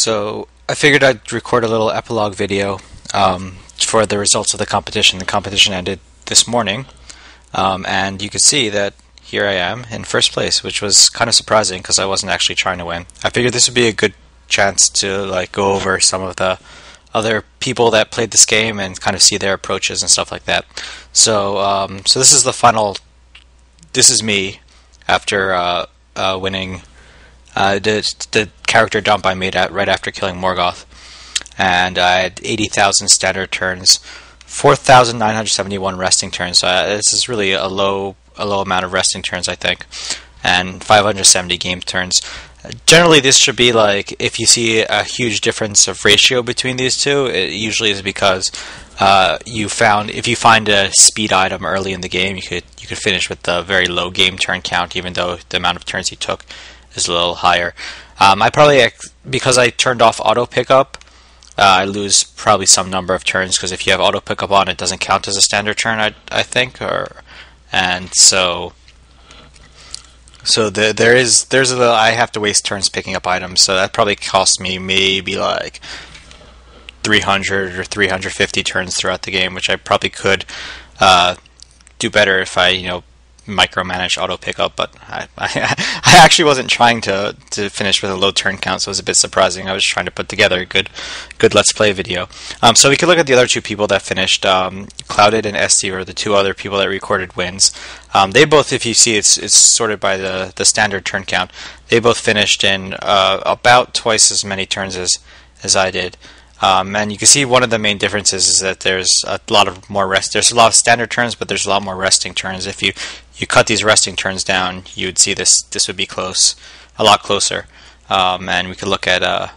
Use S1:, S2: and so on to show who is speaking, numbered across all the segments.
S1: So I figured I'd record a little epilogue video for the results of the competition. The competition ended this morning, and you could see that here I am in first place, which was kind of surprising because I wasn't actually trying to win. I figured this would be a good chance to go over some of the other people that played this game and kind of see their approaches and stuff like that. So this is the final. This is me after winning the character dump I made right after killing Morgoth, and I had 80,000 standard turns, 4,971 resting turns. So this is really a low amount of resting turns, I think, and 570 game turns. Generally, this should be like, if you see a huge difference of ratio between these two, it usually is because if you find a speed item early in the game, you could finish with the very low game turn count, even though the amount of turns you took is a little higher. I probably, because I turned off auto pickup, I lose probably some number of turns, because if you have auto pickup on, it doesn't count as a standard turn, I think, and so I have to waste turns picking up items, so that probably cost me maybe like 300 or 350 turns throughout the game, which I probably could do better if I micromanage auto pickup, but I actually wasn't trying to finish with a low turn count, so it was a bit surprising. I was trying to put together a good Let's Play video. So we could look at the other two people that finished. Clouded and Esty were the two other people that recorded wins. They both, if you see, it's sorted by the standard turn count. They both finished in about twice as many turns as I did. And you can see one of the main differences is that there's a lot of more rest. There's a lot of standard turns, but there's a lot more resting turns. If you cut these resting turns down, you would see this would be a lot closer. And we could look at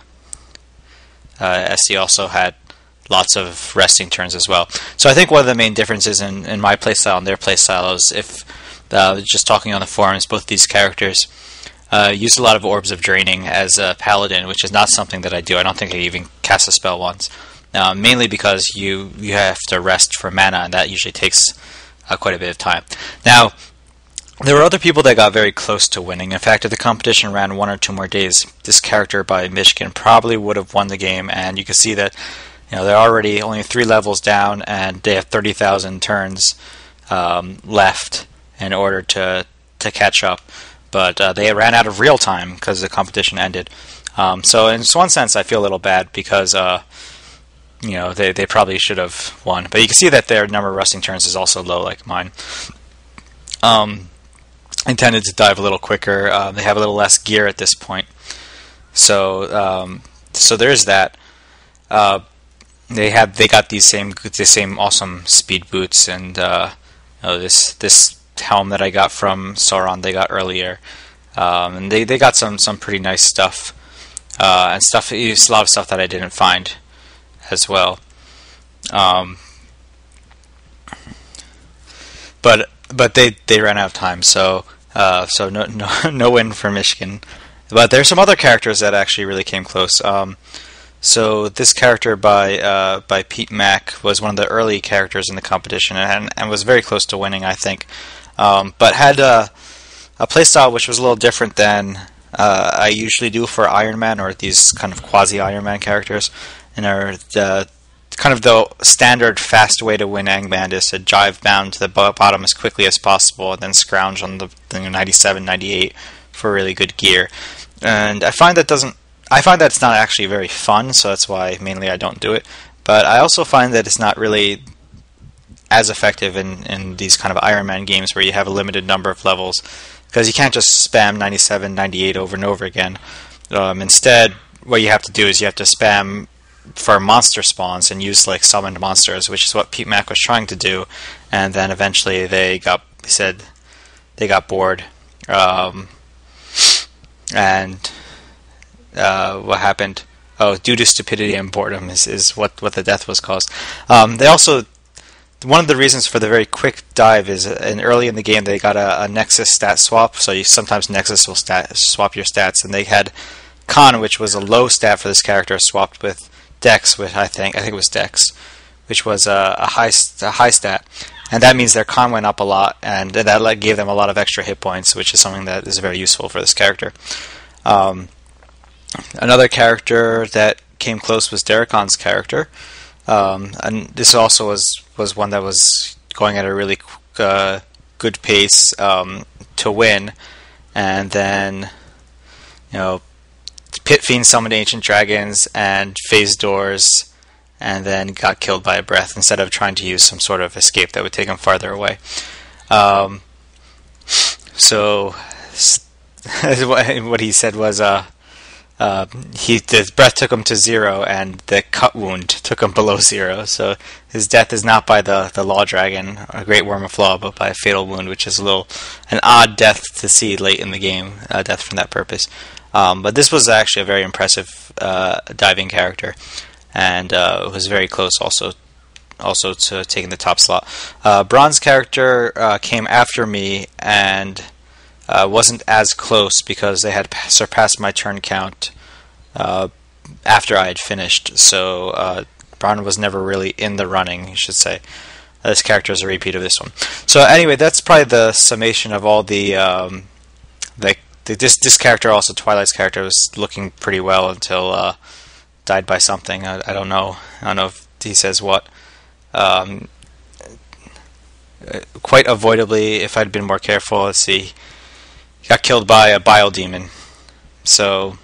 S1: SC also had lots of resting turns as well. So I think one of the main differences in my playstyle and their playstyle is, if just talking on the forums, both these characters used a lot of Orbs of Draining as a Paladin, which is not something that I do. I don't think I even cast a spell once. Mainly because you have to rest for mana, and that usually takes quite a bit of time. Now, there were other people that got very close to winning. In fact, if the competition ran 1 or 2 more days, this character by Michigan probably would have won the game, and you can see that they're already only 3 levels down, and they have 30,000 turns left in order to catch up. But they ran out of real time because the competition ended. So in one sense, I feel a little bad because they probably should have won. But you can see that their number of resting turns is also low, like mine. Intended to dive a little quicker. They have a little less gear at this point. So there's that. They got these same awesome speed boots, and this helm that I got from Sauron they got earlier, and they got some pretty nice stuff, and a lot of stuff that I didn't find as well. But they ran out of time, so no win for Michigan. But there's some other characters that actually really came close. So this character by Pete Mack was one of the early characters in the competition, and was very close to winning, I think. But had a playstyle which was a little different than I usually do for Iron Man, or these kind of quasi-Iron Man characters. And kind of the standard fast way to win Angband is to jive down to the bottom as quickly as possible, and then scrounge on the 97, 98 for really good gear. And I find that it's not actually very fun, so that's why mainly I don't do it. But I also find that it's not really as effective in these kind of Iron Man games where you have a limited number of levels, because you can't just spam 97, 98 over and over again. Instead, what you have to do is you have to spam for monster spawns and use summoned monsters, which is what Pete Mack was trying to do, and then eventually they got bored, and what happened? Oh, due to stupidity and boredom is what the death was caused. They also, one of the reasons for the very quick dive is, early in the game they got a Nexus stat swap, so sometimes Nexus will swap your stats, and they had Con, which was a low stat for this character, swapped with Dex, which I think it was Dex, which was a high stat, and that means their Con went up a lot, and that gave them a lot of extra hit points, which is something that is very useful for this character. Another character that came close was Darakon's character, and this also was one that was going at a really good pace to win, and then Pit Fiend summoned Ancient Dragons and phased doors, and then got killed by a breath instead of trying to use some sort of escape that would take him farther away. So what he said was the breath took him to 0, and the cut wound took him below 0. So his death is not by the Law Dragon, a Great Worm of Law, but by a fatal wound, which is an odd death to see late in the game. Death from that purpose. But this was actually a very impressive diving character, and it was very close also to taking the top slot. Bronze character came after me and wasn't as close because they had surpassed my turn count after I had finished. So Bronze was never really in the running, you should say. This character is a repeat of this one. So anyway, that's probably the summation of all this character. Also, Twilight's character was looking pretty well until died by something. I don't know. I don't know if he says what. Quite avoidably, if I'd been more careful, let's see. He got killed by a Bile Demon. So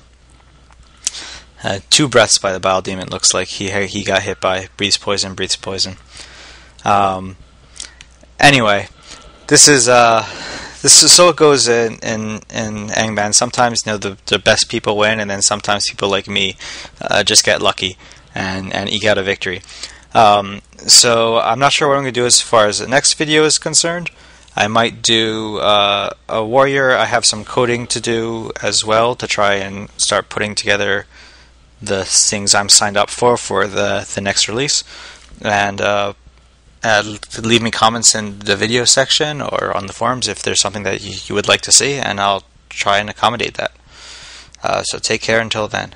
S1: 2 breaths by the Bile Demon. Looks like he got hit by breathes poison. Anyway, this is so it goes in Angband. Sometimes the best people win, and then sometimes people like me just get lucky and eke out a victory. So I'm not sure what I'm going to do as far as the next video is concerned. I might do a warrior. I have some coding to do as well to try and start putting together the things I'm signed up for the next release. And leave me comments in the video section or on the forums if there's something that you would like to see, and I'll try and accommodate that. So take care until then.